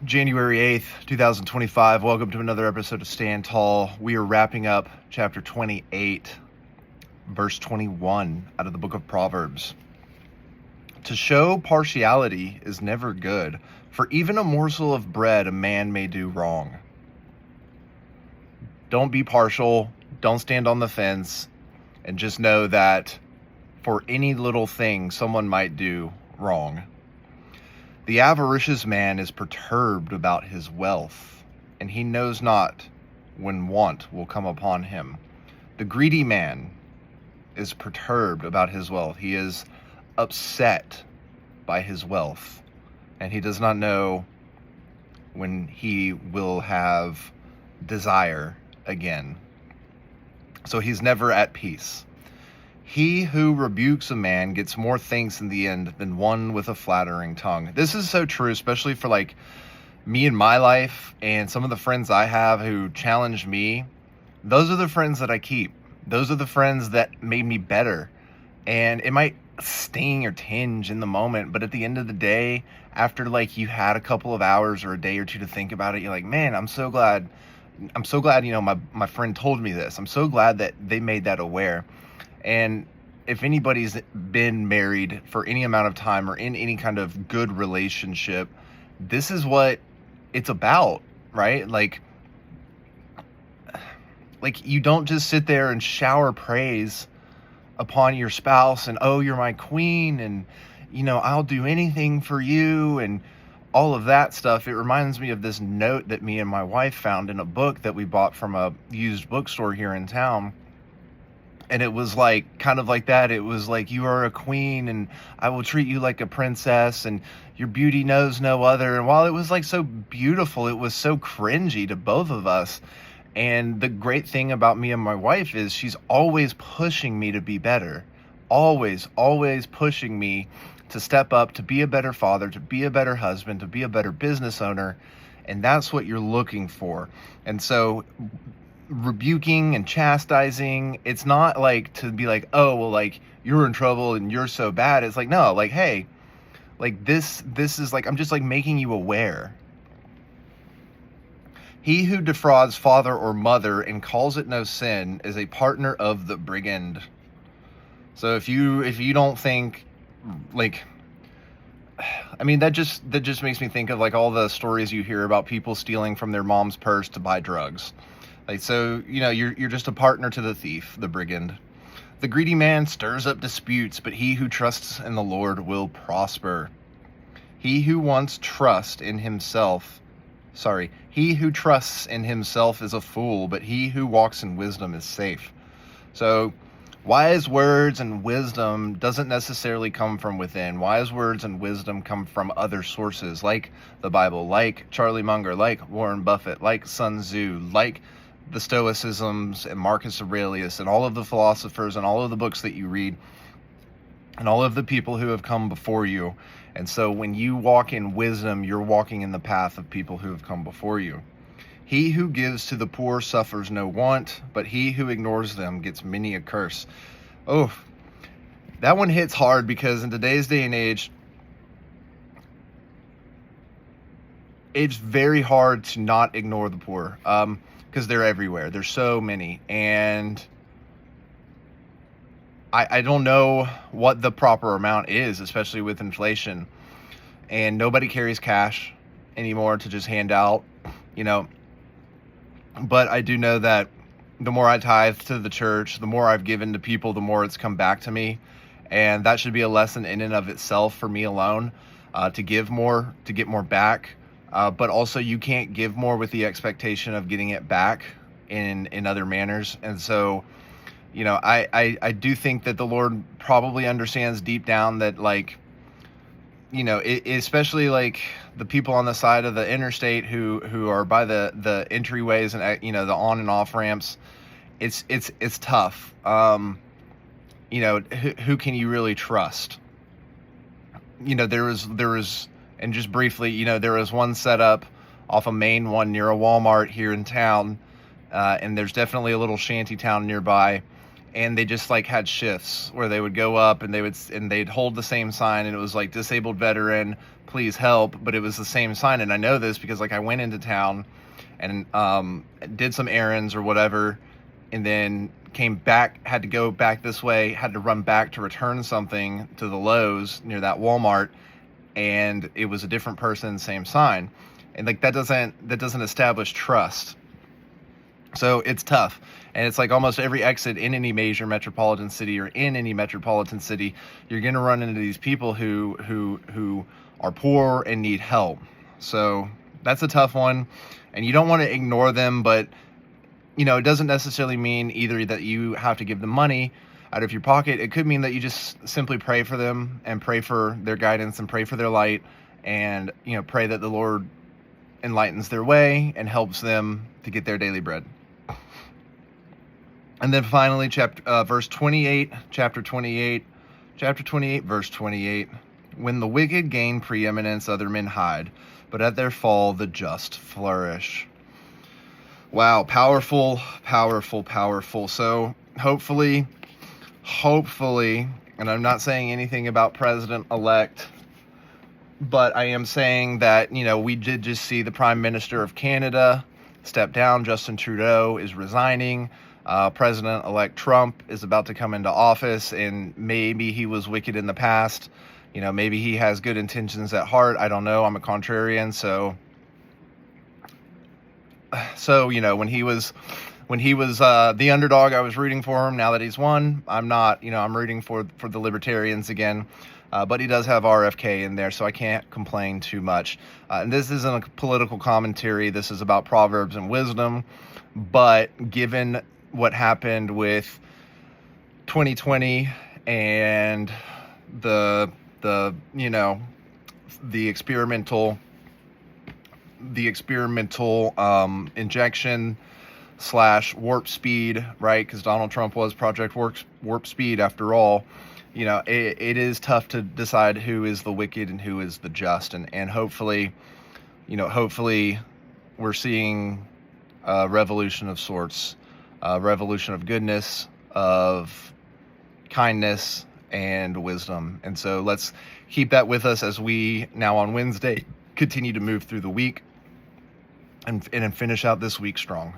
January 8th, 2025. Welcome to another episode of Stand Tall. We are wrapping up chapter 28, verse 21 out of the book of Proverbs. To show partiality is never good, for even a morsel of bread a man may do wrong. Don't be partial, don't stand on the fence, and just know that for any little thing someone might do wrong. The avaricious man is perturbed about his wealth, and he knows not when want will come upon him. The greedy man is perturbed about his wealth. He is upset by his wealth, and he does not know when he will have desire again. So he's never at peace. He who rebukes a man gets more thanks in the end than one with a flattering tongue. This is so true, especially for like me in my life and some of the friends I have who challenge me. Those are the friends that I keep. Those are the friends that made me better. And it might sting or tinge in the moment, but at the end of the day, after like you had a couple of hours or a day or two to think about it, you're like, man, I'm so glad, my friend told me this. I'm so glad that they made that aware. And if anybody's been married for any amount of time or in any kind of good relationship, this is what it's about, right? Like you don't just sit there and shower praise upon your spouse and, oh, you're my queen, and, I'll do anything for you, and all of that stuff. It reminds me of this note that me and my wife found in a book that we bought from a used bookstore here in town. And it was like, kind of like that. It was like, you are a queen and I will treat you like a princess and your beauty knows no other. And while it was like so beautiful, it was so cringy to both of us. And the great thing about me and my wife is she's always pushing me to be better. Always pushing me to step up, to be a better father, to be a better husband, to be a better business owner. And that's what you're looking for. And so rebuking and chastising, it's not like to be like, oh, well, like you're in trouble and you're so bad. It's like, no, like, hey, like this is like, I'm just like making you aware. He who defrauds father or mother and calls it no sin is a partner of the brigand. So if you don't think, like, I mean, that just makes me think of like all the stories you hear about people stealing from their mom's purse to buy drugs. Like, so, you're just a partner to the thief, the brigand. The greedy man stirs up disputes, but he who trusts in the Lord will prosper. He who trusts in himself is a fool, but he who walks in wisdom is safe. So, wise words and wisdom doesn't necessarily come from within. Wise words and wisdom come from other sources, like the Bible, like Charlie Munger, like Warren Buffett, like Sun Tzu, like the Stoicisms and Marcus Aurelius and all of the philosophers and all of the books that you read and all of the people who have come before you. And so when you walk in wisdom, you're walking in the path of people who have come before you. He who gives to the poor suffers no want, but he who ignores them gets many a curse. Oh, that one hits hard because in today's day and age, it's very hard to not ignore the poor. Because they're everywhere. There's so many. And I don't know what the proper amount is, especially with inflation. And nobody carries cash anymore to just hand out, But I do know that the more I tithe to the church, the more I've given to people, the more it's come back to me. And that should be a lesson in and of itself for me alone, to give more, to get more back. But also you can't give more with the expectation of getting it back in other manners. And so, I do think that the Lord probably understands deep down that, like, especially like the people on the side of the interstate who are by the entryways and, the on and off ramps, it's tough. Who can you really trust? There was, and just briefly, there was one set up off a main one near a Walmart here in town, and there's definitely a little shanty town nearby, and they just like had shifts where they would go up and they'd hold the same sign, and it was like disabled veteran, please help, but it was the same sign. And I know this because like I went into town and did some errands or whatever, and then came back, had to go back this way, had to run back to return something to the Lowe's near that Walmart, and it was a different person, same sign. And like that doesn't establish trust. So it's tough. And it's like almost every exit in any major metropolitan city or in any metropolitan city, you're going to run into these people who are poor and need help. So that's a tough one. And you don't want to ignore them, but it doesn't necessarily mean either that you have to give them money out of your pocket. It could mean that you just simply pray for them and pray for their guidance and pray for their light, and pray that the Lord enlightens their way and helps them to get their daily bread. And then finally, verse 28, chapter 28, verse 28. When the wicked gain preeminence, other men hide, but at their fall, the just flourish. Wow, powerful, powerful, powerful. So hopefully, and I'm not saying anything about President-elect, but I am saying that, we did just see the Prime Minister of Canada step down. Justin Trudeau is resigning. President-elect Trump is about to come into office, and maybe he was wicked in the past. Maybe he has good intentions at heart. I don't know. I'm a contrarian, so when he was the underdog, I was rooting for him. Now that he's won, I'm not. I'm rooting for the libertarians again. But he does have RFK in there, so I can't complain too much. And this isn't a political commentary. This is about Proverbs and wisdom. But given what happened with 2020 and the experimental injection / warp speed, right? Because Donald Trump was Project Warp Speed after all. It is tough to decide who is the wicked and who is the just, and hopefully we're seeing a revolution of sorts, a revolution of goodness, of kindness, and wisdom. And so let's keep that with us as we now on Wednesday continue to move through the week and finish out this week strong.